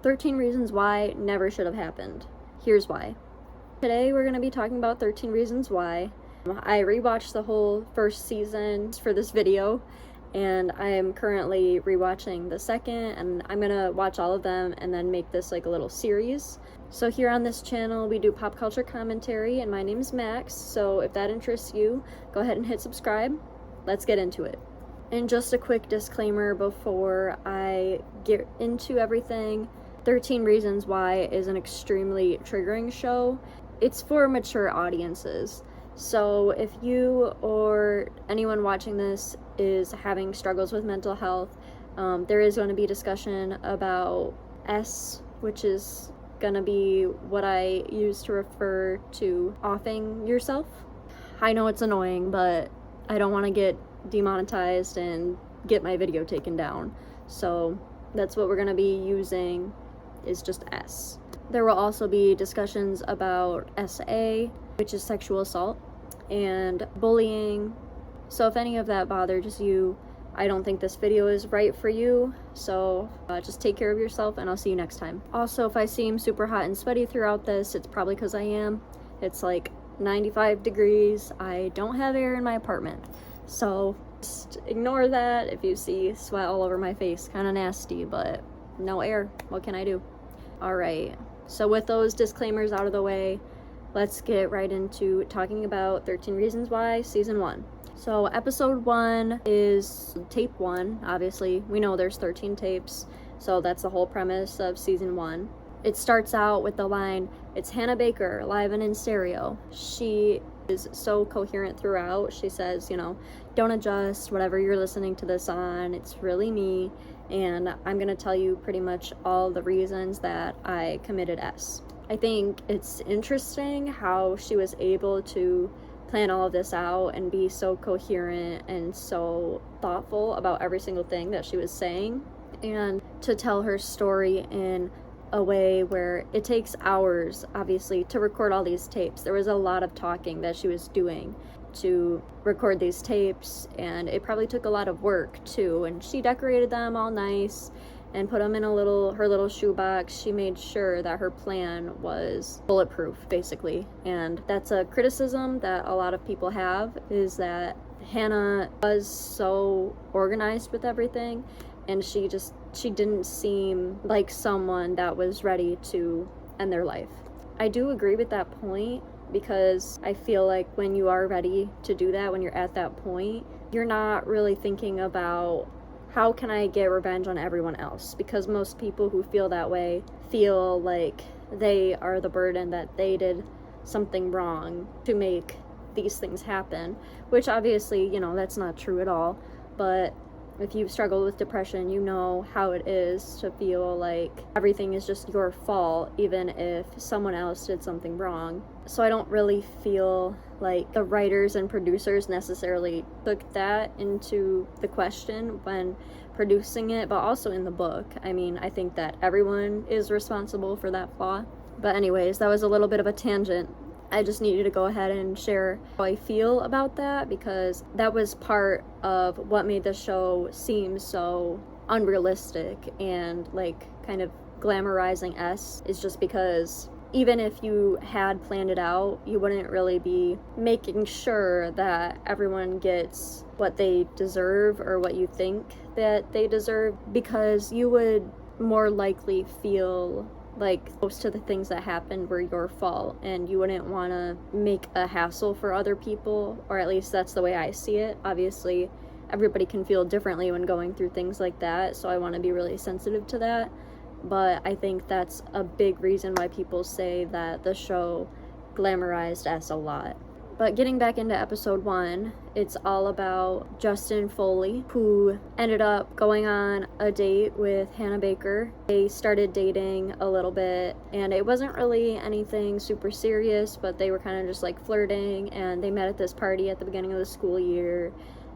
13 reasons why never should have happened. Here's why. Today we're going to be talking about 13 reasons why. I rewatched the whole first season for this video, and I am currently rewatching the second, and I'm going to watch all of them and then make this like a little series. So here on this channel we do pop culture commentary, and my name is Max, so if that interests you, go ahead and hit subscribe. Let's get into it. And just a quick disclaimer before I get into everything, 13 Reasons Why is an extremely triggering show. It's for mature audiences. So if you or anyone watching this is having struggles with mental health, there is going to be discussion about S, which is going to be what I use to refer to offing yourself. I know it's annoying, but I don't want to get demonetized and get my video taken down. So that's what we're going to be using, is just S. There will also be discussions about SA, which is sexual assault, and bullying. So if any of that bothers you, I don't think this video is right for you. So just take care of yourself, and I'll see you next time. Also, if I seem super hot and sweaty throughout this, it's probably because I am. It's like 95 degrees. I don't have air in my apartment. So just ignore that if you see sweat all over my face. Kind of nasty, but no air. What can I do? Alright, so with those disclaimers out of the way, let's get right into talking about 13 Reasons Why Season 1. So episode 1 is tape 1, obviously. We know there's 13 tapes, so that's the whole premise of Season 1. It starts out with the line, "It's Hannah Baker, live and in stereo." She is so coherent throughout. She says, don't adjust whatever you're listening to this on. It's really me, and I'm going to tell you pretty much all the reasons that I committed S. I think it's interesting how she was able to plan all of this out and be so coherent and so thoughtful about every single thing that she was saying, and to tell her story in a way where it takes hours, obviously, to record all these tapes. There was a lot of talking that she was doing to record these tapes, and it probably took a lot of work too, and she decorated them all nice and put them in her little shoebox. She made sure that her plan was bulletproof, basically. And that's a criticism that a lot of people have, is that Hannah was so organized with everything, and she didn't seem like someone that was ready to end their life. I do agree with that point, because I feel like when you are ready to do that, when you're at that point, you're not really thinking about how can I get revenge on everyone else, because most people who feel that way feel like they are the burden, that they did something wrong to make these things happen, which obviously, that's not true at all. But if you've struggled with depression, you know how it is to feel like everything is just your fault, even if someone else did something wrong. So I don't really feel like the writers and producers necessarily took that into the question when producing it, but also in the book. I mean, I think that everyone is responsible for that flaw. But anyways, that was a little bit of a tangent. I just needed to go ahead and share how I feel about that, because that was part of what made the show seem so unrealistic and like kind of glamorizing S, is just because even if you had planned it out, you wouldn't really be making sure that everyone gets what they deserve or what you think that they deserve, because you would more likely feel like most of the things that happened were your fault, and you wouldn't want to make a hassle for other people, or at least that's the way I see it. Obviously, everybody can feel differently when going through things like that, so I want to be really sensitive to that. But I think that's a big reason why people say that the show glamorized S a lot. But getting back into episode 1, it's all about Justin Foley, who ended up going on a date with Hannah Baker. They started dating a little bit, and it wasn't really anything super serious, but they were kind of just like flirting, and they met at this party at the beginning of the school year,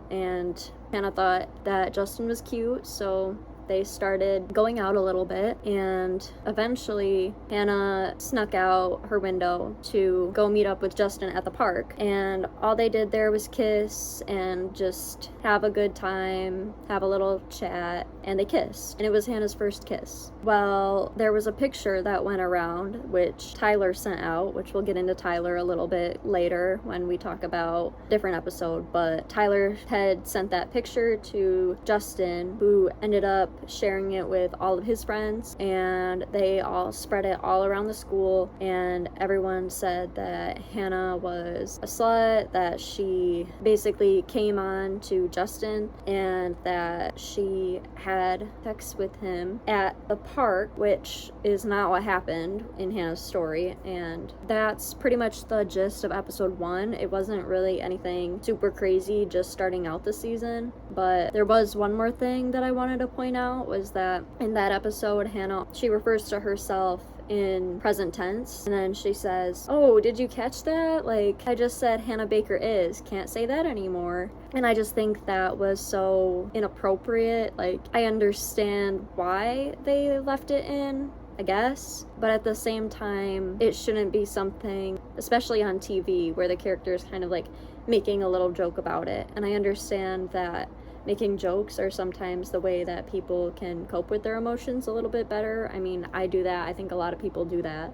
and Hannah thought that Justin was cute, so they started going out a little bit, and eventually Hannah snuck out her window to go meet up with Justin at the park, and all they did there was kiss and just have a good time, have a little chat, and they kissed, and it was Hannah's first kiss. Well, there was a picture that went around, which Tyler sent out, which we'll get into Tyler a little bit later when we talk about a different episode, but Tyler had sent that picture to Justin, who ended up sharing it with all of his friends, and they all spread it all around the school, and everyone said that Hannah was a slut, that she basically came on to Justin, and that she had sex with him at the park, which is not what happened in Hannah's story. And that's pretty much the gist of episode 1. It wasn't really anything super crazy just starting out the season, but there was one more thing that I wanted to point out, was that in that episode, Hannah, she refers to herself in present tense, and then she says, "Oh, did you catch that? Like, I just said Hannah Baker is, can't say that anymore." And I just think that was so inappropriate. Like, I understand why they left it in, I guess, but at the same time, it shouldn't be something, especially on TV, where the character is kind of like making a little joke about it. And I understand that making jokes are sometimes the way that people can cope with their emotions a little bit better. I mean, I do that. I think a lot of people do that.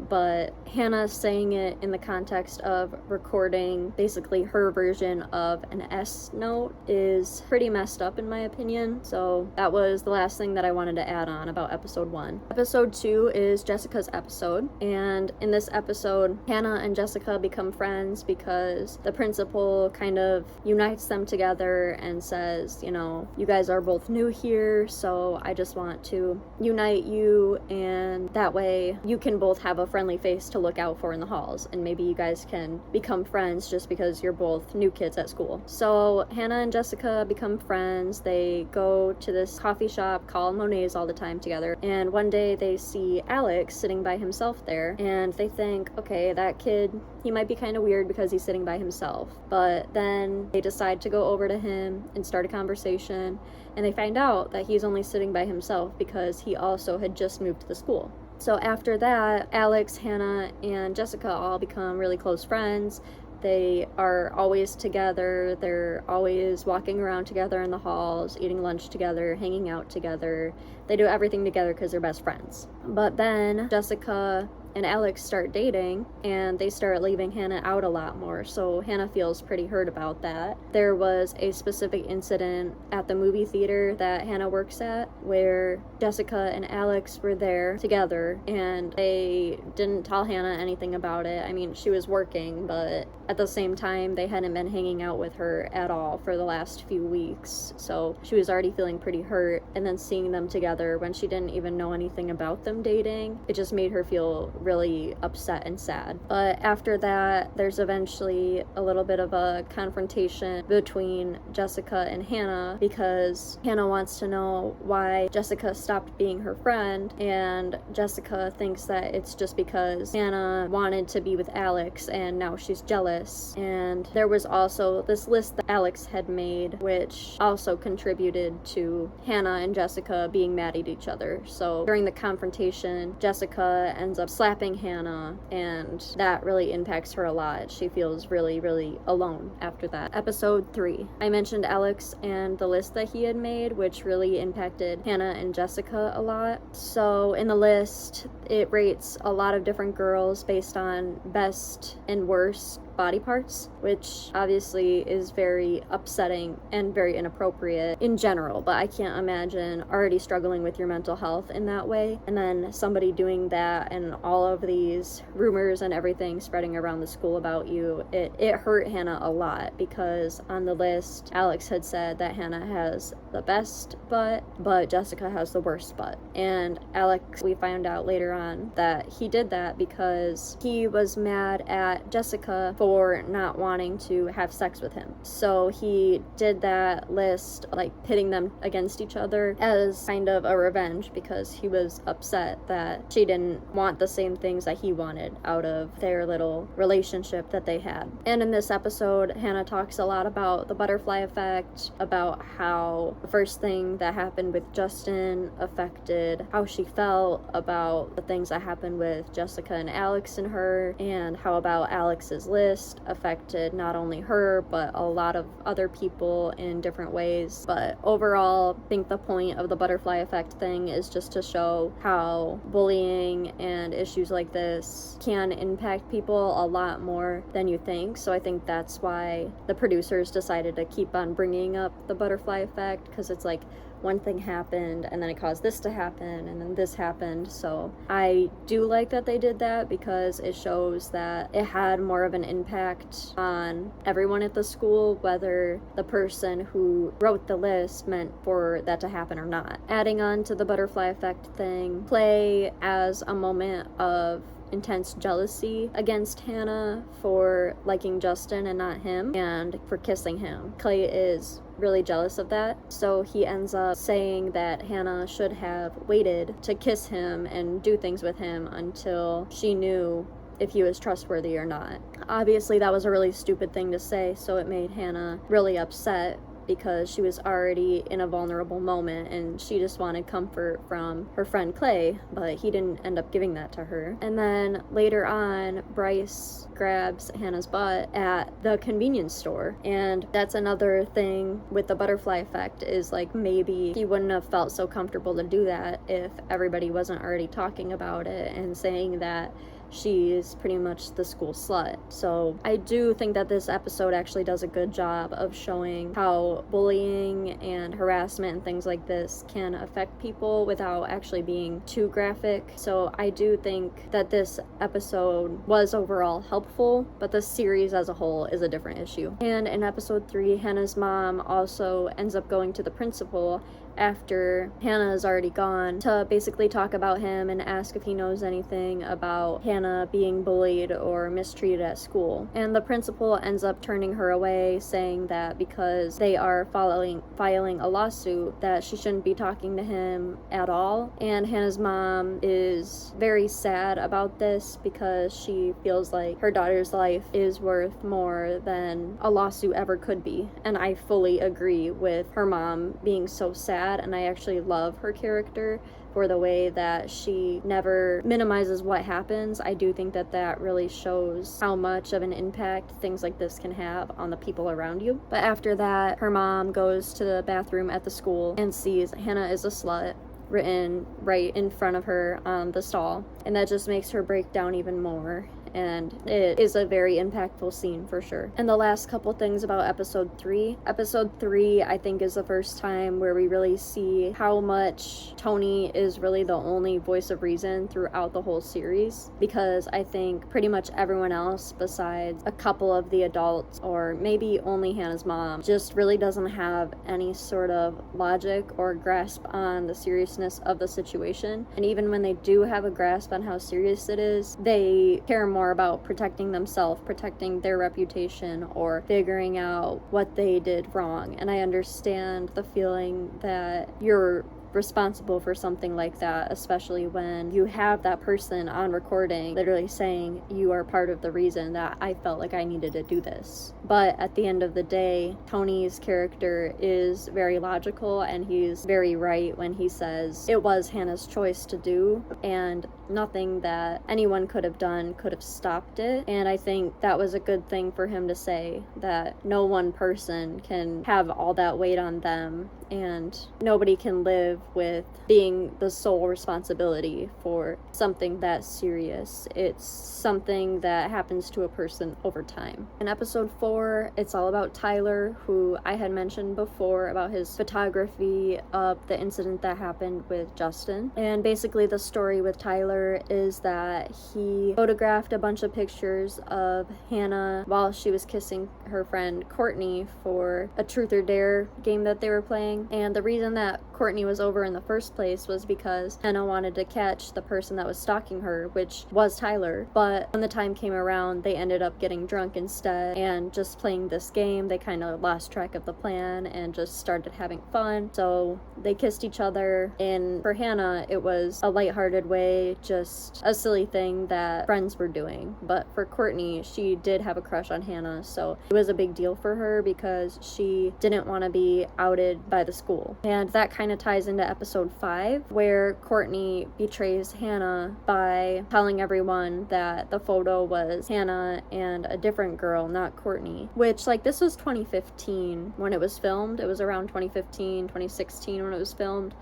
But Hannah saying it in the context of recording basically her version of an S note is pretty messed up in my opinion. So that was the last thing that I wanted to add on about episode 1. Episode 2 is Jessica's episode, and in this episode, Hannah and Jessica become friends because the principal kind of unites them together and says, you know, you guys are both new here, so I just want to unite you, and that way you can both have a friendly face to look out for in the halls, and maybe you guys can become friends just because you're both new kids at school. So Hannah and Jessica become friends. They go to this coffee shop called Monet's all the time together, and one day they see Alex sitting by himself there, and they think, okay, that kid, he might be kind of weird because he's sitting by himself. But then they decide to go over to him and start a conversation, and they find out that he's only sitting by himself because he also had just moved to the school. So after that, Alex, Hannah, and Jessica all become really close friends. They are always together. They're always walking around together in the halls, eating lunch together, hanging out together. They do everything together because they're best friends. But then Jessica and Alex start dating, and they start leaving Hannah out a lot more, so Hannah feels pretty hurt about that. There was a specific incident at the movie theater that Hannah works at where Jessica and Alex were there together, and they didn't tell Hannah anything about it. I mean, she was working, but at the same time, they hadn't been hanging out with her at all for the last few weeks, so she was already feeling pretty hurt, and then seeing them together when she didn't even know anything about them dating, it just made her feel really upset and sad. But after that, there's eventually a little bit of a confrontation between Jessica and Hannah, because Hannah wants to know why Jessica stopped being her friend, and Jessica thinks that it's just because Hannah wanted to be with Alex and now she's jealous. And there was also this list that Alex had made, which also contributed to Hannah and Jessica being mad at each other. So during the confrontation, Jessica ends up slapping Hannah, and that really impacts her a lot. She feels really, really alone after that. Episode 3. I mentioned Alex and the list that he had made, which really impacted Hannah and Jessica a lot. So in the list, it rates a lot of different girls based on best and worst body parts, which obviously is very upsetting and very inappropriate in general, but I can't imagine already struggling with your mental health in that way, and then somebody doing that and all of these rumors and everything spreading around the school about you. It hurt Hannah a lot, because on the list, Alex had said that Hannah has the best butt, but Jessica has the worst butt. And Alex, we found out later on that he did that because he was mad at Jessica for not wanting to have sex with him. So he did that list, like pitting them against each other as kind of a revenge, because he was upset that she didn't want the same things that he wanted out of their little relationship that they had. And in this episode, Hannah talks a lot about the butterfly effect, about how the first thing that happened with Justin affected how she felt about the things that happened with Jessica and Alex and her, and how about Alex's list list affected not only her, but a lot of other people in different ways. But overall, I think the point of the butterfly effect thing is just to show how bullying and issues like this can impact people a lot more than you think. So I think that's why the producers decided to keep on bringing up the butterfly effect, because it's like one thing happened and then it caused this to happen and then this happened. So I do like that they did that, because it shows that it had more of an impact on everyone at the school, whether the person who wrote the list meant for that to happen or not. Adding on to the butterfly effect thing, Clay as a moment of intense jealousy against Hannah for liking Justin and not him, and for kissing him. Clay is really jealous of that, so he ends up saying that Hannah should have waited to kiss him and do things with him until she knew if he was trustworthy or not. Obviously that was a really stupid thing to say, so it made Hannah really upset, because she was already in a vulnerable moment and she just wanted comfort from her friend Clay, but he didn't end up giving that to her. And then later on, Bryce grabs Hannah's butt at the convenience store, and that's another thing with the butterfly effect, is like maybe he wouldn't have felt so comfortable to do that if everybody wasn't already talking about it and saying that she's pretty much the school slut. So I do think that this episode actually does a good job of showing how bullying and harassment and things like this can affect people without actually being too graphic. So I do think that this episode was overall helpful, but the series as a whole is a different issue. And in episode 3, Hannah's mom also ends up going to the principal after Hannah is already gone to basically talk about him and ask if he knows anything about Hannah being bullied or mistreated at school. And the principal ends up turning her away, saying that because they are filing a lawsuit, that she shouldn't be talking to him at all. And Hannah's mom is very sad about this, because she feels like her daughter's life is worth more than a lawsuit ever could be. And I fully agree with her mom being so sad, and I actually love her character for the way that she never minimizes what happens. I do think that that really shows how much of an impact things like this can have on the people around you. But after that, her mom goes to the bathroom at the school and sees Hannah is a slut written right in front of her on the stall, and that just makes her break down even more. And it is a very impactful scene for sure. And the last couple things about episode 3. Episode 3, I think, is the first time where we really see how much Tony is really the only voice of reason throughout the whole series, because I think pretty much everyone else besides a couple of the adults, or maybe only Hannah's mom, just really doesn't have any sort of logic or grasp on the seriousness of the situation. And even when they do have a grasp on how serious it is, they care more about protecting themselves, protecting their reputation, or figuring out what they did wrong. And I understand the feeling that you're responsible for something like that, especially when you have that person on recording literally saying you are part of the reason that I felt like I needed to do this. But at the end of the day, Tony's character is very logical, and he's very right when he says it was Hannah's choice to do, and nothing that anyone could have done could have stopped it. And I think that was a good thing for him to say, that no one person can have all that weight on them, and nobody can live with being the sole responsibility for something that serious. It's something that happens to a person over time. In episode 4, it's all about Tyler, who I had mentioned before about his photography of the incident that happened with Justin. And basically the story with Tyler is that he photographed a bunch of pictures of Hannah while she was kissing her friend Courtney for a Truth or Dare game that they were playing. And the reason that Courtney was over in the first place was because Hannah wanted to catch the person that was stalking her, which was Tyler. But when the time came around, they ended up getting drunk instead and just playing this game. They kind of lost track of the plan and just started having fun. So they kissed each other, and for Hannah, it was a lighthearted way, just a silly thing that friends were doing. But for Courtney, she did have a crush on Hannah, so it was a big deal for her because she didn't want to be outed by the the school. And that kind of ties into episode 5, where Courtney betrays Hannah by telling everyone that the photo was Hannah and a different girl, not Courtney. Which, like, this was 2015 when it was filmed. It was around 2015, 2016 when it was filmed.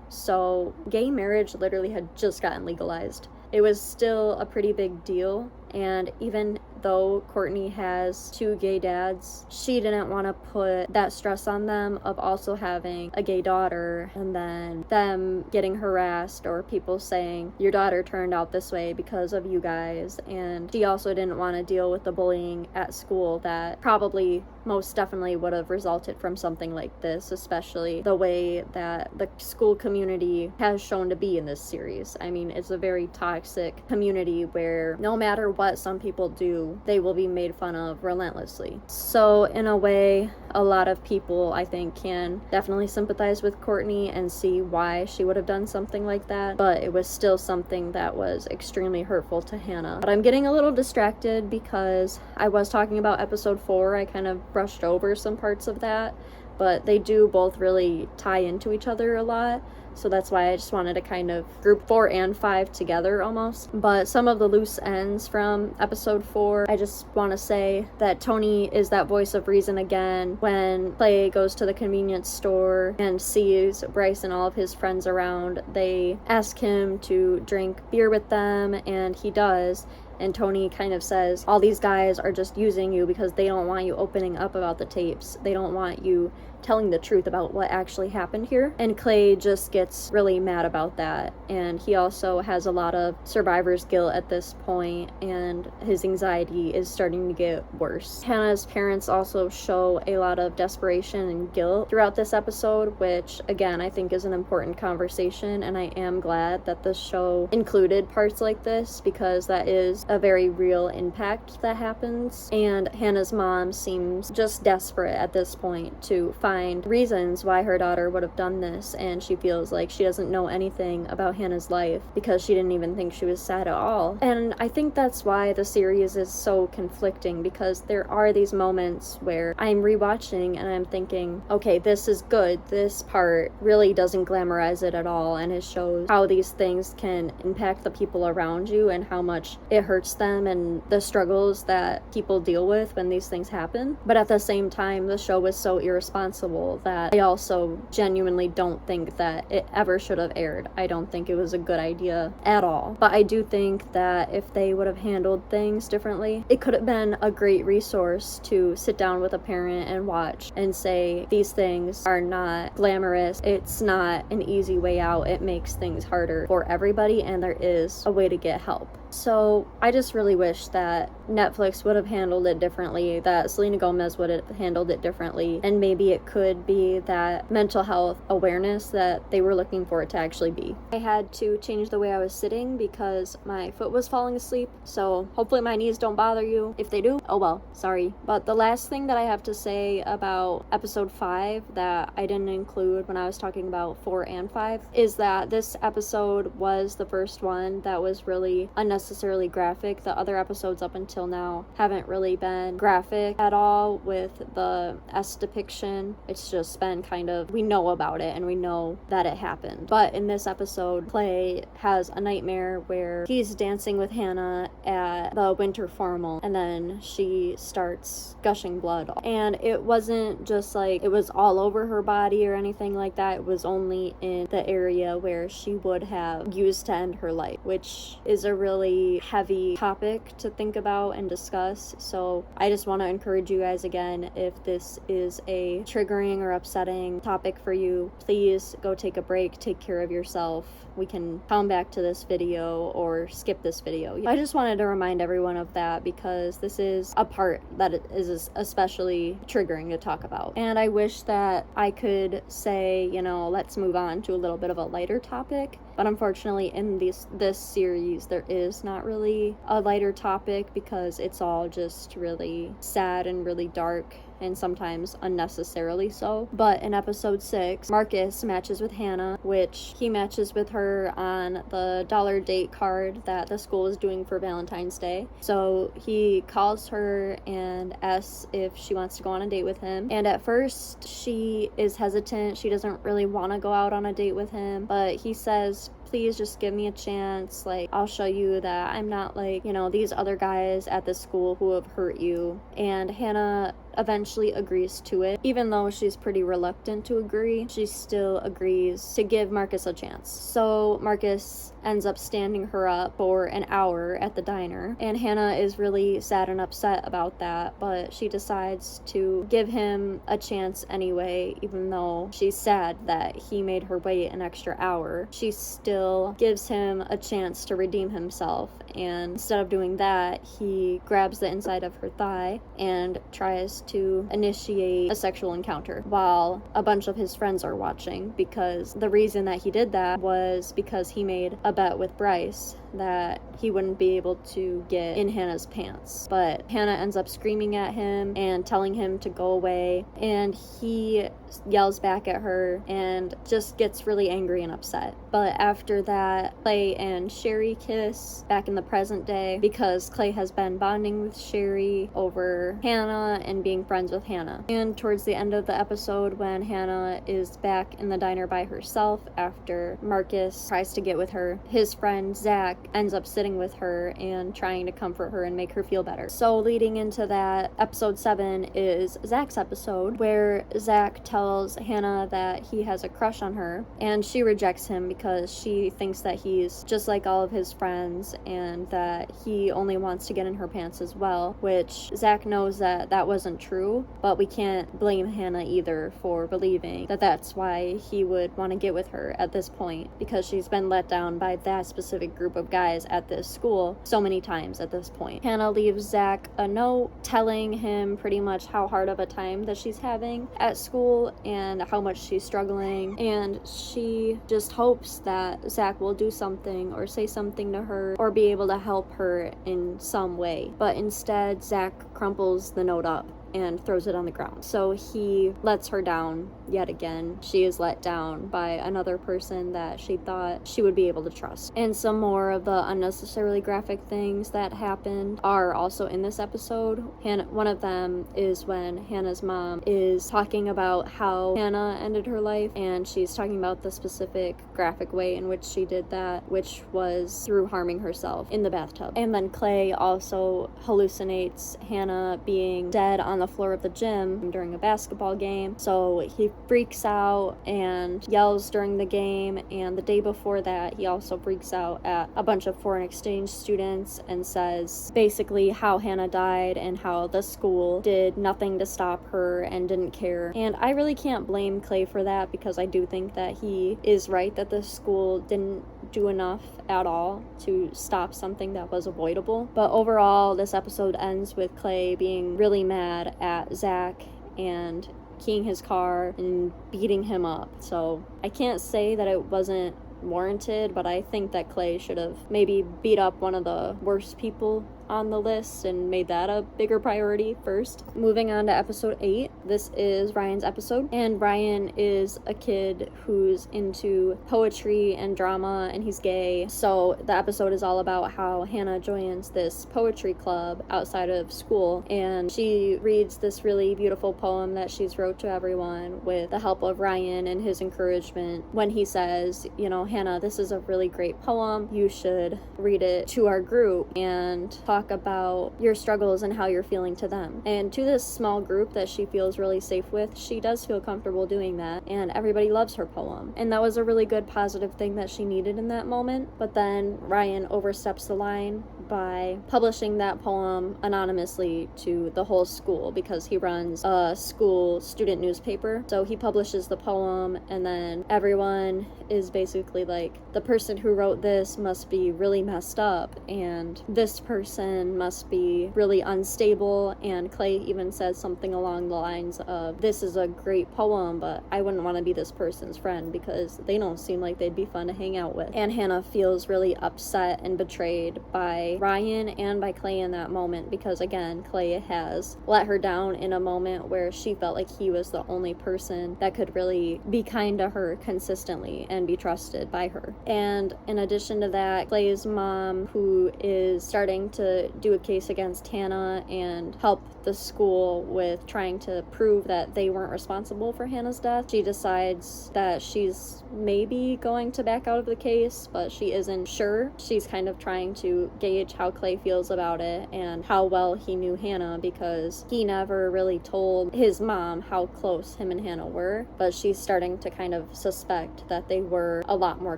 So gay marriage literally had just gotten legalized. It was still a pretty big deal, and even though Courtney has 2 gay dads, she didn't want to put that stress on them of also having a gay daughter and then them getting harassed or people saying your daughter turned out this way because of you guys. And she also didn't want to deal with the bullying at school that probably most definitely would have resulted from something like this, especially the way that the school community has shown to be in this series. I mean, it's a very toxic community where no matter what some people do, they will be made fun of relentlessly. So in a way, a lot of people, I think, can definitely sympathize with Courtney and see why she would have done something like that, but it was still something that was extremely hurtful to Hannah. But I'm getting a little distracted because I was talking about episode 4. I kind of brushed over some parts of that, but they do both really tie into each other a lot. So that's why I just wanted to kind of group 4 and 5 together almost. But some of the loose ends from episode 4, I just want to say that Tony is that voice of reason again. When Clay goes to the convenience store and sees Bryce and all of his friends around, they ask him to drink beer with them, and he does. And Tony kind of says, all these guys are just using you because they don't want you opening up about the tapes. They don't want you telling the truth about what actually happened here. And Clay just gets really mad about that. And he also has a lot of survivor's guilt at this point, and his anxiety is starting to get worse. Hannah's parents also show a lot of desperation and guilt throughout this episode, which again, I think is an important conversation. And I am glad that the show included parts like this because that is a very real impact that happens. And Hannah's mom seems just desperate at this point to find reasons why her daughter would have done this, and she feels like she doesn't know anything about Hannah's life because she didn't even think she was sad at all. And I think that's why the series is so conflicting, because there are these moments where I'm rewatching and I'm thinking, okay, this is good. This part really doesn't glamorize it at all, and it shows how these things can impact the people around you and how much it hurts them and the struggles that people deal with when these things happen. But at the same time, the show was so irresponsible that I also genuinely don't think that it ever should have aired. I don't think it was a good idea at all. But I do think that if they would have handled things differently, it could have been a great resource to sit down with a parent and watch and say, these things are not glamorous. It's not an easy way out. It makes things harder for everybody, and there is a way to get help. So I just really wish that Netflix would have handled it differently, that Selena Gomez would have handled it differently, and maybe it could be that mental health awareness that they were looking for it to actually be. I had to change the way I was sitting because my foot was falling asleep, so hopefully my knees don't bother you. If they do, oh well, sorry. But the last thing that I have to say about episode 5 that I didn't include when I was talking about 4 and 5 is that this episode was the first one that was really unnecessarily graphic. The other episodes up until now haven't really been graphic at all with the S depiction. It's just been kind of, we know about it and we know that it happened. But in this episode, Clay has a nightmare where he's dancing with Hannah at the winter formal, and then she starts gushing blood. And it wasn't just like it was all over her body or anything like that. It was only in the area where she would have used to end her life, which is a really heavy topic to think about and discuss. So I just want to encourage you guys again, if this is a triggering or upsetting topic for you, please go take a break, take care of yourself. We can come back to this video or skip this video. I just wanted to remind everyone of that because this is a part that is especially triggering to talk about. And I wish that I could say, let's move on to a little bit of a lighter topic. But unfortunately in this series, there is not really a lighter topic because it's all just really sad and really dark. and sometimes unnecessarily so. But in episode 6, Marcus matches with Hannah, which he matches with her on the dollar date card that the school is doing for Valentine's Day. So he calls her and asks if she wants to go on a date with him. And at first, she is hesitant. She doesn't really want to go out on a date with him, but he says, please just give me a chance. Like, I'll show you that I'm not like, these other guys at this school who have hurt you. And Hannah eventually agrees to it. Even though she's pretty reluctant to agree, she still agrees to give Marcus a chance. So Marcus ends up standing her up for an hour at the diner, and Hannah is really sad and upset about that, but she decides to give him a chance anyway. Even though she's sad that he made her wait an extra hour, she still gives him a chance to redeem himself, and instead of doing that, he grabs the inside of her thigh and tries to initiate a sexual encounter while a bunch of his friends are watching, because the reason that he did that was because he made a bet with Bryce that he wouldn't be able to get in Hannah's pants. But Hannah ends up screaming at him and telling him to go away, and he yells back at her and just gets really angry and upset. But after that, Clay and Sherry kiss back in the present day, because Clay has been bonding with Sherry over Hannah and being friends with Hannah. And towards the end of the episode, when Hannah is back in the diner by herself after Marcus tries to get with her, his friend Zach ends up sitting with her and trying to comfort her and make her feel better. So leading into that, episode 7 is Zach's episode, where Zach tells Hannah that he has a crush on her, and she rejects him because she thinks that he's just like all of his friends and that he only wants to get in her pants as well, which Zach knows that that wasn't true, but we can't blame Hannah either for believing that that's why he would want to get with her at this point, because she's been let down by that specific group of guys at this school so many times at this point. Hannah leaves Zach a note telling him pretty much how hard of a time that she's having at school and how much she's struggling, and she just hopes that Zach will do something or say something to her or be able to help her in some way. But instead, Zach crumples the note up and throws it on the ground. So he lets her down yet again. She is let down by another person that she thought she would be able to trust. And some more of the unnecessarily graphic things that happened are also in this episode. One of them is when Hannah's mom is talking about how Hannah ended her life, and she's talking about the specific graphic way in which she did that, which was through harming herself in the bathtub. And then Clay also hallucinates Hannah being dead on the floor of the gym during a basketball game. So he freaks out and yells during the game, and the day before that he also freaks out at a bunch of foreign exchange students and says basically how Hannah died and how the school did nothing to stop her and didn't care. And I really can't blame Clay for that, because I do think that he is right that the school didn't do enough at all to stop something that was avoidable. But overall, this episode ends with Clay being really mad at Zach and keying his car and beating him up. So I can't say that it wasn't warranted, but I think that Clay should have maybe beat up one of the worst people on the list and made that a bigger priority first. Moving on to episode 8, this is Ryan's episode, and Ryan is a kid who's into poetry and drama, and he's gay. So the episode is all about how Hannah joins this poetry club outside of school, and she reads this really beautiful poem that she's wrote to everyone with the help of Ryan and his encouragement when he says, Hannah, this is a really great poem. You should read it to our group and talk about your struggles and how you're feeling to them. And to this small group that she feels really safe with, she does feel comfortable doing that, and everybody loves her poem. And that was a really good positive thing that she needed in that moment. But then Ryan oversteps the line by publishing that poem anonymously to the whole school, because he runs a school student newspaper. So he publishes the poem, and then everyone is basically like, the person who wrote this must be really messed up, and this person must be really unstable. And Clay even says something along the lines of, this is a great poem, but I wouldn't want to be this person's friend because they don't seem like they'd be fun to hang out with. And Hannah feels really upset and betrayed by by Ryan and by Clay in that moment, because again, Clay has let her down in a moment where she felt like he was the only person that could really be kind to her consistently and be trusted by her. And in addition to that, Clay's mom, who is starting to do a case against Hannah and help the school with trying to prove that they weren't responsible for Hannah's death, she decides that she's maybe going to back out of the case, but she isn't sure. She's kind of trying to gauge how Clay feels about it and how well he knew Hannah, because he never really told his mom how close him and Hannah were, but she's starting to kind of suspect that they were a lot more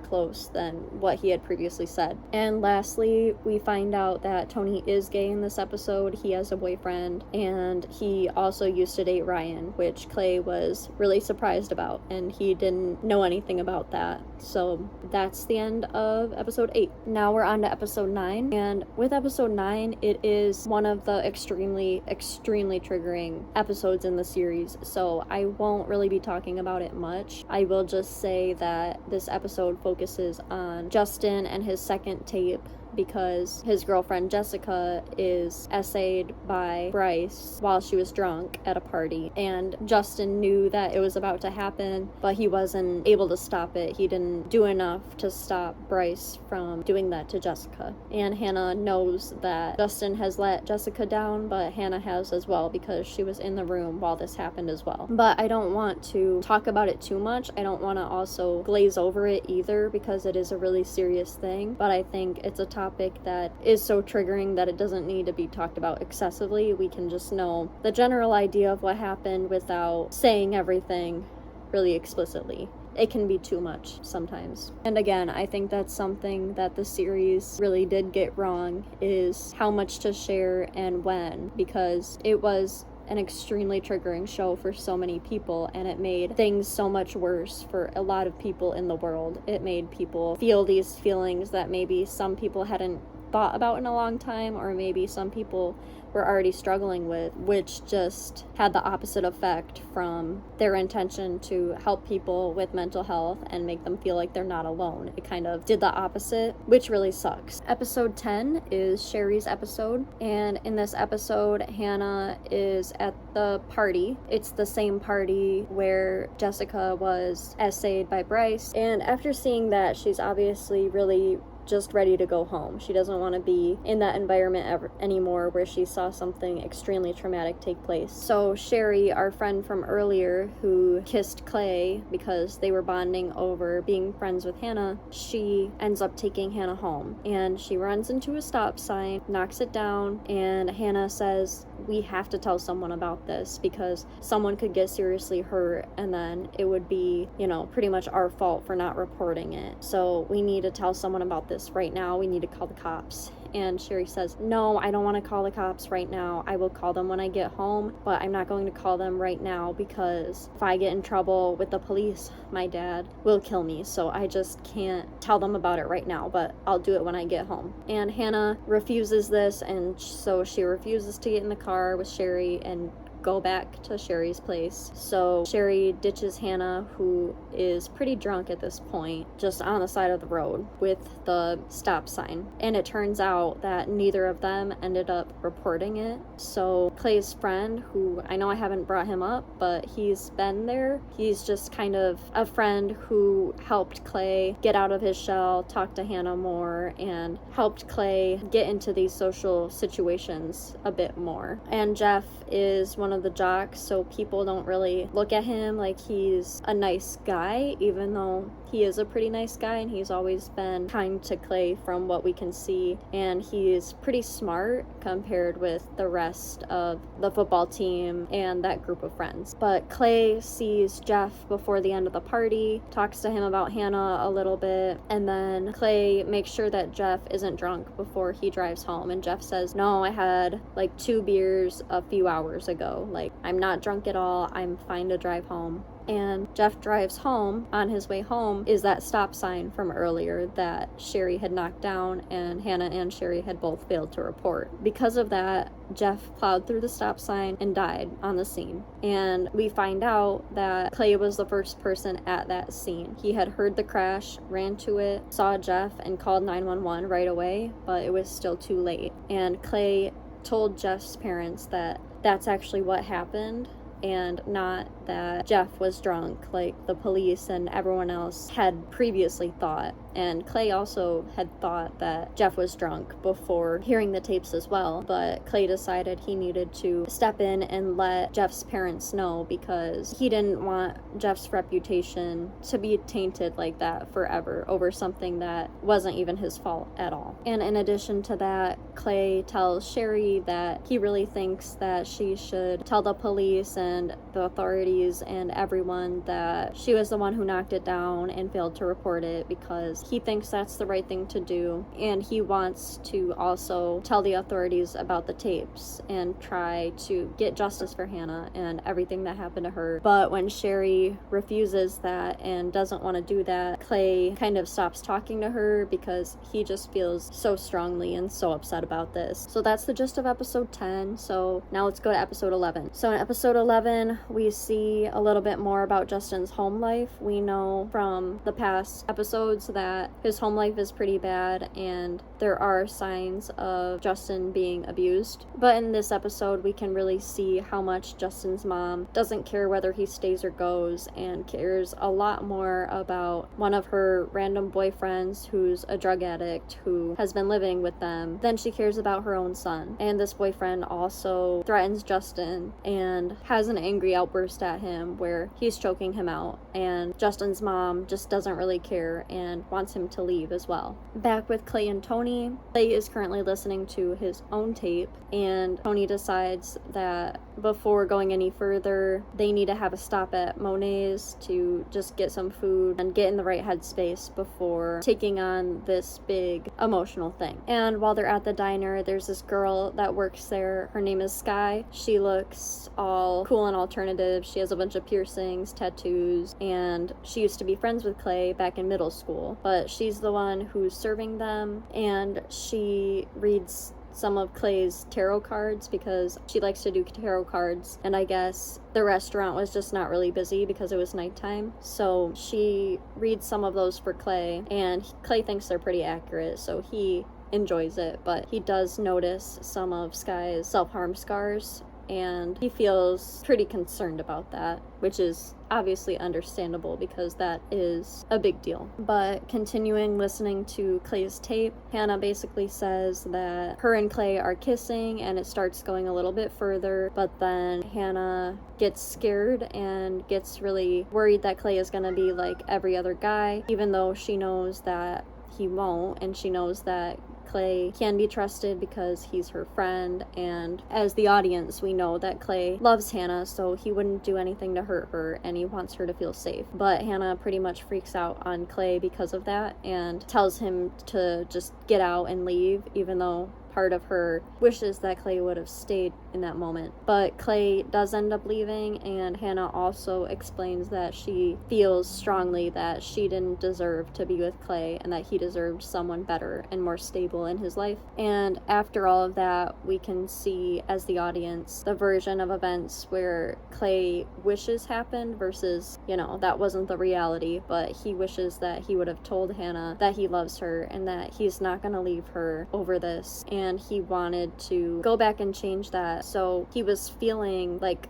close than what he had previously said. And lastly, we find out that Tony is gay in this episode. He has a boyfriend, and he also used to date Ryan, which Clay was really surprised about, and he didn't know anything about that. So that's the end of episode 8. Now we're on to episode 9, and with episode 9, it is one of the extremely triggering episodes in the series, so I won't really be talking about it much. I will just say that this episode focuses on Justin and his second tape, because his girlfriend Jessica is essayed by Bryce while she was drunk at a party, and Justin knew that it was about to happen, but he wasn't able to stop it. He didn't do enough to stop Bryce from doing that to Jessica. And Hannah knows that Justin has let Jessica down, but Hannah has as well, because she was in the room while this happened as well. But I don't want to talk about it too much. I don't want to also glaze over it either, because it is a really serious thing, but I think it's a topic that is so triggering that it doesn't need to be talked about excessively. We can just know the general idea of what happened without saying everything really explicitly. It can be too much sometimes. And again, I think that's something that the series really did get wrong, is how much to share and when, because it was an extremely triggering show for so many people, and it made things so much worse for a lot of people in the world. It made people feel these feelings that maybe some people hadn't thought about in a long time, or maybe some people were already struggling with, which just had the opposite effect from their intention to help people with mental health and make them feel like they're not alone. It kind of did the opposite, which really sucks. Episode 10 is Sherry's episode, and in this episode, Hannah is at the party. It's the same party where Jessica was essayed by Bryce, and after seeing that, she's obviously really just ready to go home. She doesn't want to be in that environment anymore where she saw something extremely traumatic take place. So Sherry, our friend from earlier who kissed Clay because they were bonding over being friends with Hannah, she ends up taking Hannah home, and she runs into a stop sign, knocks it down, and Hannah says, "We have to tell someone about this because someone could get seriously hurt, and then it would be, pretty much our fault for not reporting it. So we need to tell someone about this right now. We need to call the cops." And Sherry says, "No, I don't want to call the cops right now. I will call them when I get home, but I'm not going to call them right now because if I get in trouble with the police, my dad will kill me. So I just can't tell them about it right now, but I'll do it when I get home." And Hannah refuses this, and so she refuses to get in the car with Sherry and go back to Sherry's place. So Sherry ditches Hannah, who is pretty drunk at this point, just on the side of the road with the stop sign. And it turns out that neither of them ended up reporting it. So Clay's friend, who I know I haven't brought him up, but he's been there. He's just kind of a friend who helped Clay get out of his shell, talk to Hannah more, and helped Clay get into these social situations a bit more. And Jeff is one of the jocks, so people don't really look at him like he's a nice guy, even though he is a pretty nice guy, and he's always been kind to Clay from what we can see, and he's pretty smart compared with the rest of the football team and that group of friends. But Clay sees Jeff before the end of the party, talks to him about Hannah a little bit, and then Clay makes sure that Jeff isn't drunk before he drives home, and Jeff says, "No, I had like 2 beers a few hours ago. Like, I'm not drunk at all. I'm fine to drive home." and Jeff drives home. On his way home is that stop sign from earlier that Sherry had knocked down, and Hannah and Sherry had both failed to report. Because of that, Jeff plowed through the stop sign and died on the scene. And we find out that Clay was the first person at that scene. He had heard the crash, ran to it, saw Jeff, and called 911 right away, but it was still too late. And Clay told Jeff's parents that that's actually what happened, and not that Jeff was drunk like the police and everyone else had previously thought. And Clay also had thought that Jeff was drunk before hearing the tapes as well, but Clay decided he needed to step in and let Jeff's parents know, because he didn't want Jeff's reputation to be tainted like that forever over something that wasn't even his fault at all. And in addition to that, Clay tells Sherry that he really thinks that she should tell the police and the authorities and everyone that she was the one who knocked it down and failed to report it, because he thinks that's the right thing to do. And he wants to also tell the authorities about the tapes and try to get justice for Hannah and everything that happened to her. But when Sherry refuses that and doesn't want to do that, Clay kind of stops talking to her because he just feels so strongly and so upset about this. So that's the gist of episode 10. So now let's go to episode 11. So in episode 11, we see a little bit more about Justin's home life. We know from the past episodes that his home life is pretty bad and there are signs of Justin being abused. But in this episode, we can really see how much Justin's mom doesn't care whether he stays or goes, and cares a lot more about one of her random boyfriends who's a drug addict who has been living with them than she cares about her own son. And this boyfriend also threatens Justin and has an angry outburst at him where he's choking him out, and Justin's mom just doesn't really care and wants him to leave as well. Back with Clay and Tony, Clay is currently listening to his own tape, and Tony decides that before going any further, they need to have a stop at Monet's to just get some food and get in the right headspace before taking on this big emotional thing. And while they're at the diner, there's this girl that works there. Her name is Sky. She looks all cool and alternative. She has a bunch of piercings, tattoos, and she used to be friends with Clay back in middle school. But she's the one who's serving them, and she reads some of Clay's tarot cards because she likes to do tarot cards, and I guess the restaurant was just not really busy because it was nighttime, so she reads some of those for Clay, and Clay thinks they're pretty accurate, so he enjoys it. But he does notice some of Sky's self-harm scars, and he feels pretty concerned about that, which is obviously understandable because that is a big deal. But continuing listening to Clay's tape, Hannah basically says that her and Clay are kissing, and it starts going a little bit further, but then Hannah gets scared and gets really worried that Clay is gonna be like every other guy, even though she knows that he won't, and she knows that Clay can be trusted because he's her friend, and as the audience, we know that Clay loves Hannah, so he wouldn't do anything to hurt her, and he wants her to feel safe. But Hannah pretty much freaks out on Clay because of that and tells him to just get out and leave, even though part of her wishes that Clay would have stayed in that moment. But Clay does end up leaving, and Hannah also explains that she feels strongly that she didn't deserve to be with Clay and that he deserved someone better and more stable in his life. And after all of that, we can see as the audience the version of events where Clay wishes happened versus, that wasn't the reality, but he wishes that he would have told Hannah that he loves her and that he's not going to leave her over this, and he wanted to go back and change that. So he was feeling like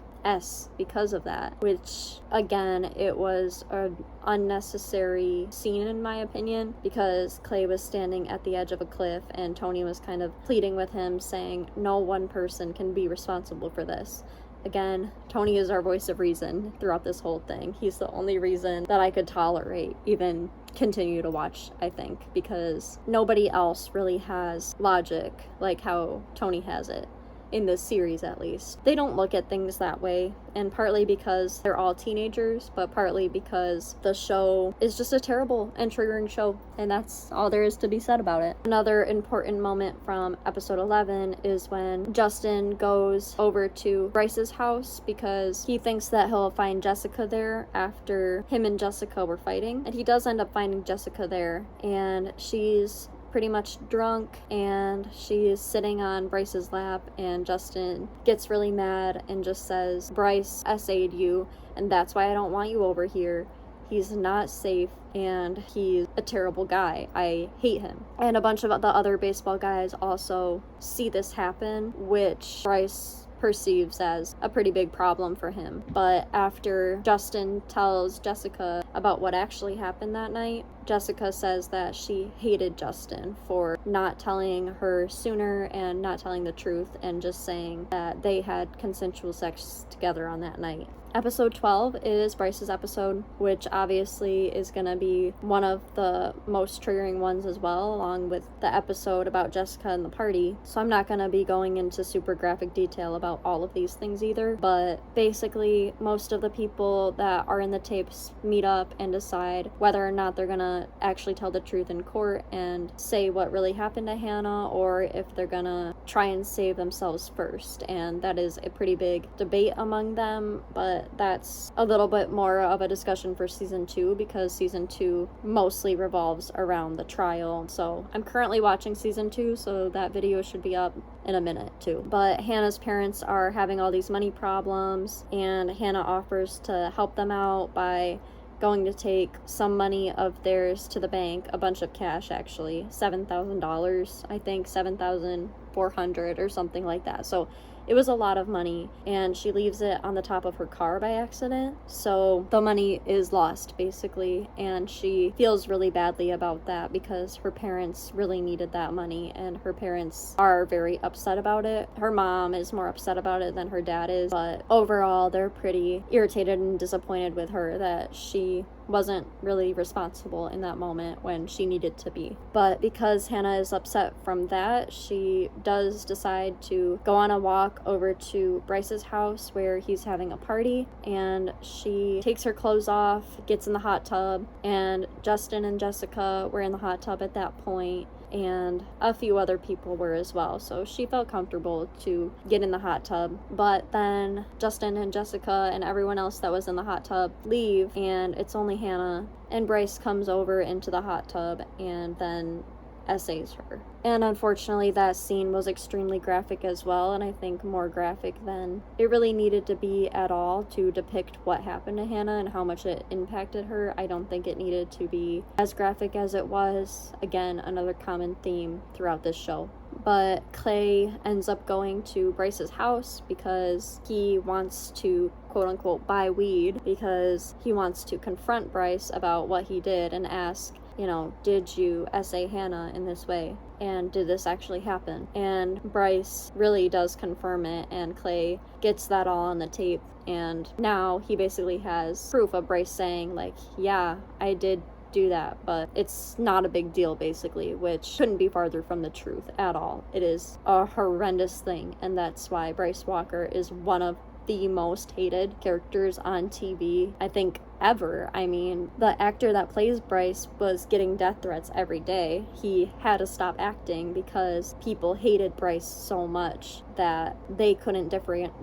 because of that, which again, it was an unnecessary scene in my opinion, because Clay was standing at the edge of a cliff and Tony was kind of pleading with him, saying no one person can be responsible for this. Again, Tony is our voice of reason throughout this whole thing. He's the only reason that I could tolerate, even continue to watch, I think, because nobody else really has logic like how Tony has it. in this series at least. They don't look at things that way, and partly because they're all teenagers, but partly because the show is just a terrible and triggering show, and that's all there is to be said about it. Another important moment from episode 11 is when Justin goes over to Bryce's house because he thinks that he'll find Jessica there after him and Jessica were fighting, and he does end up finding Jessica there, and she's pretty much drunk, and she is sitting on Bryce's lap, and Justin gets really mad and just says, Bryce essayed you, and that's why I don't want you over here. He's not safe, and he's a terrible guy. I hate him. And a bunch of the other baseball guys also see this happen, which Bryce perceives as a pretty big problem for him. But after Justin tells Jessica about what actually happened that night, Jessica says that she hated Justin for not telling her sooner and not telling the truth and just saying that they had consensual sex together on that night. Episode 12 is Bryce's episode, which obviously is going to be one of the most triggering ones as well, along with the episode about Jessica and the party. So I'm not going to be going into super graphic detail about all of these things either, but basically most of the people that are in the tapes meet up and decide whether or not they're going to actually tell the truth in court and say what really happened to Hannah, or if they're going to try and save themselves first. And that is a pretty big debate among them, but that's a little bit more of a discussion for season 2, because season 2 mostly revolves around the trial. So I'm currently watching season 2, so that video should be up in a minute too. But Hannah's parents are having all these money problems, and Hannah offers to help them out by going to take some money of theirs to the bank, a bunch of cash actually, $7,000, I think $7,400 or something like that. So it was a lot of money, and she leaves it on the top of her car by accident. So the money is lost basically, and she feels really badly about that because her parents really needed that money, and her parents are very upset about it. Her mom is more upset about it than her dad is, but overall they're pretty irritated and disappointed with her that she wasn't really responsible in that moment when she needed to be. But because Hannah is upset from that, she does decide to go on a walk over to Bryce's house where he's having a party, and she takes her clothes off, gets in the hot tub, and Justin and Jessica were in the hot tub at that point, and a few other people were as well, so she felt comfortable to get in the hot tub. But then Justin and Jessica and everyone else that was in the hot tub leave, and it's only Hannah, and Bryce comes over into the hot tub and then essays her. And unfortunately that scene was extremely graphic as well, and I think more graphic than it really needed to be at all to depict what happened to Hannah and how much it impacted her. I don't think it needed to be as graphic as it was. Again, another common theme throughout this show. But Clay ends up going to Bryce's house because he wants to quote-unquote buy weed, because he wants to confront Bryce about what he did and ask, did you essay Hannah in this way? And did this actually happen? And Bryce really does confirm it, and Clay gets that all on the tape. And now he basically has proof of Bryce saying, yeah, I did do that, but it's not a big deal basically, which couldn't be farther from the truth at all. It is a horrendous thing, and that's why Bryce Walker is one of the most hated characters on TV, I think, ever. I mean, the actor that plays Bryce was getting death threats every day. He had to stop acting because people hated Bryce so much that they couldn't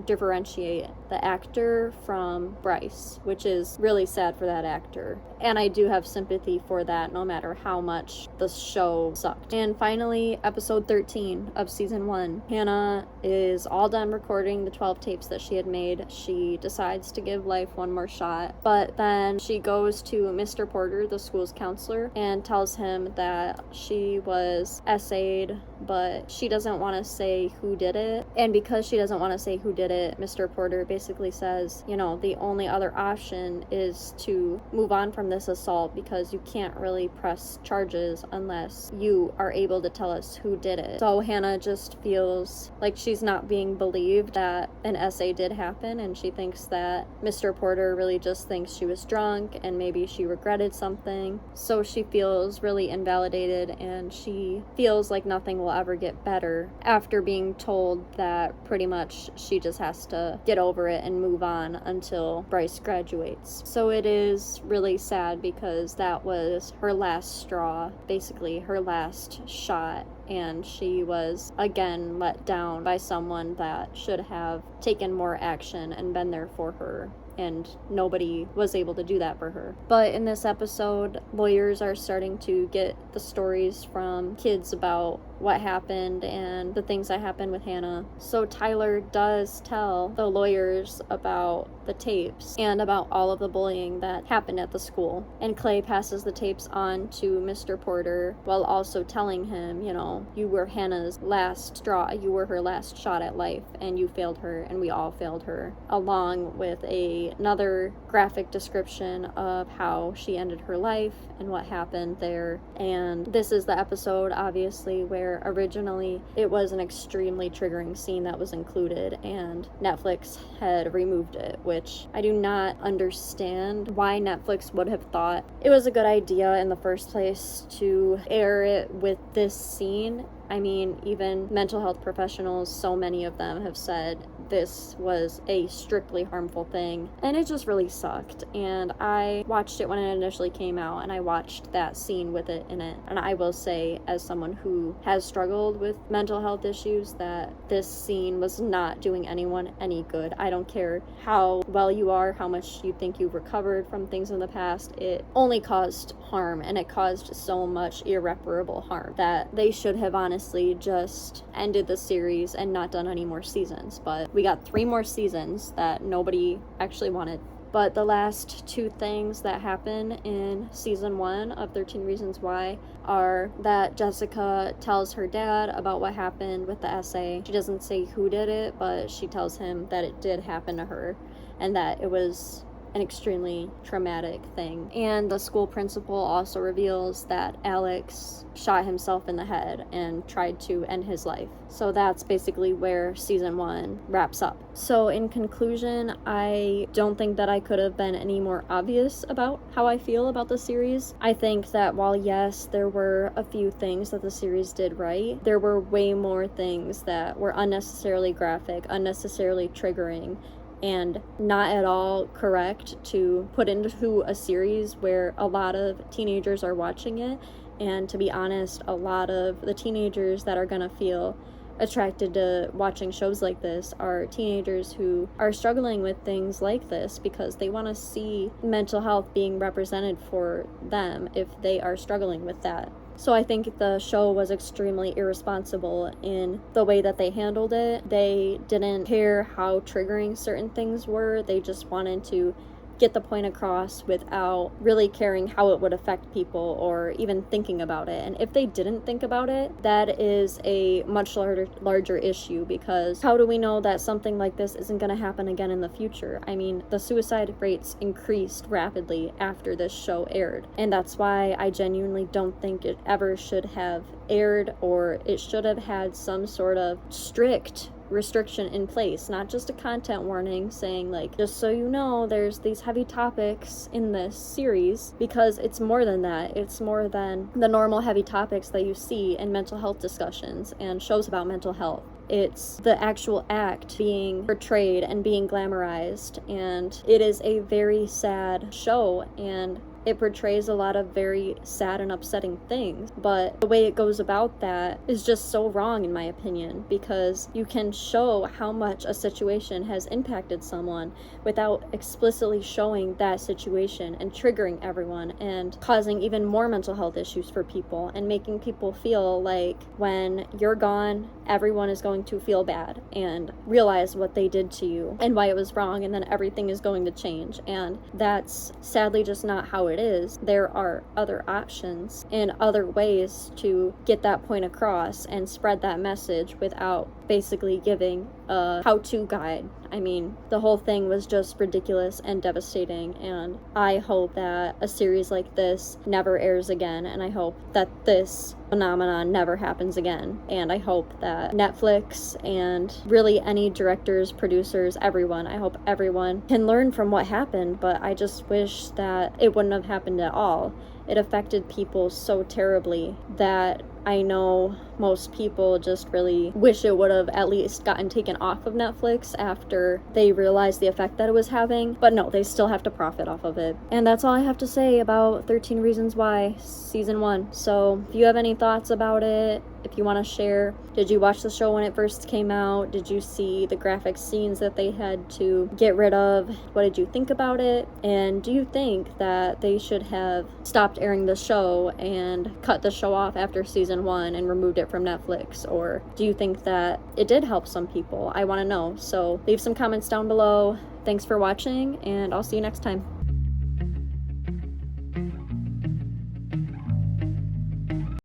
differentiate the actor from Bryce, which is really sad for that actor. And I do have sympathy for that, no matter how much the show sucked. And finally, episode 13 of season 1. Hannah is all done recording the 12 tapes that she had made. She decides to give life one more shot, but then she goes to Mr. Porter, the school's counselor, and tells him that she was essayed, but she doesn't want to say who did it. And because she doesn't want to say who did it, Mr. Porter basically says, the only other option is to move on from this assault, because you can't really press charges unless you are able to tell us who did it. So Hannah just feels like she's not being believed that an essay did happen, and she thinks that Mr. Porter really just thinks she was drunk and maybe she regretted something. So she feels really invalidated, and she feels like nothing will will ever get better after being told that pretty much she just has to get over it and move on until Bryce graduates. So it is really sad because that was her last straw, basically her last shot, and she was again let down by someone that should have taken more action and been there for her, and nobody was able to do that for her. But in this episode, lawyers are starting to get the stories from kids about what happened and the things that happened with Hannah. So Tyler does tell the lawyers about the tapes and about all of the bullying that happened at the school. And Clay passes the tapes on to Mr. Porter while also telling him, you know, you were Hannah's last straw, you were her last shot at life, and you failed her, and we all failed her, along with another graphic description of how she ended her life and what happened there. And this is the episode, obviously, where originally it was an extremely triggering scene that was included, and Netflix had removed it, which I do not understand why Netflix would have thought it was a good idea in the first place to air it with this scene. I mean, even mental health professionals, so many of them have said this was a strictly harmful thing, and it just really sucked. And I watched it when it initially came out, and I watched that scene with it in it, and I will say, as someone who has struggled with mental health issues, that this scene was not doing anyone any good. I don't care how well you are, how much you think you've recovered from things in the past, it only caused harm, and it caused so much irreparable harm that they should have honestly just ended the series and not done any more seasons. But we got 3 more seasons that nobody actually wanted. But the last 2 things that happen in season 1 of 13 Reasons Why are that Jessica tells her dad about what happened with the essay. She doesn't say who did it, but she tells him that it did happen to her and that it was an extremely traumatic thing. And the school principal also reveals that Alex shot himself in the head and tried to end his life. So that's basically where season 1 wraps up. So in conclusion, I don't think that I could have been any more obvious about how I feel about the series. I think that while yes, there were a few things that the series did right, there were way more things that were unnecessarily graphic, unnecessarily triggering, and not at all correct to put into a series where a lot of teenagers are watching it. And to be honest, a lot of the teenagers that are gonna feel attracted to watching shows like this are teenagers who are struggling with things like this because they want to see mental health being represented for them if they are struggling with that. So I think the show was extremely irresponsible in the way that they handled it. They didn't care how triggering certain things were. They just wanted to get the point across without really caring how it would affect people or even thinking about it. And if they didn't think about it, that is a much larger issue, because how do we know that something like this isn't going to happen again in the future? I mean, the suicide rates increased rapidly after this show aired, and that's why I genuinely don't think it ever should have aired, or it should have had some sort of strict restriction in place, not just a content warning saying like, just so you know, there's these heavy topics in this series, because it's more than that. It's more than the normal heavy topics that you see in mental health discussions and shows about mental health. It's the actual act being portrayed and being glamorized, and it is a very sad show, and it portrays a lot of very sad and upsetting things, but the way it goes about that is just so wrong in my opinion, because you can show how much a situation has impacted someone without explicitly showing that situation and triggering everyone and causing even more mental health issues for people and making people feel like when you're gone, everyone is going to feel bad and realize what they did to you and why it was wrong, and then everything is going to change. And that's sadly just not how it is. There are other options and other ways to get that point across and spread that message without basically giving a how-to guide. I mean, the whole thing was just ridiculous and devastating, and I hope that a series like this never airs again, and I hope that this phenomenon never happens again. And I hope that Netflix and really any directors, producers, everyone, I hope everyone can learn from what happened, but I just wish that it wouldn't have happened at all. It affected people so terribly that I know most people just really wish it would have at least gotten taken off of Netflix after they realized the effect that it was having, but no, they still have to profit off of it. And that's all I have to say about 13 Reasons Why season 1. So if you have any thoughts about it, if you want to share, did you watch the show when it first came out? Did you see the graphic scenes that they had to get rid of? What did you think about it? And do you think that they should have stopped airing the show and cut the show off after season 1 and removed it from Netflix? Or do you think that it did help some people? I want to know. So leave some comments down below. Thanks for watching, and I'll see you next time.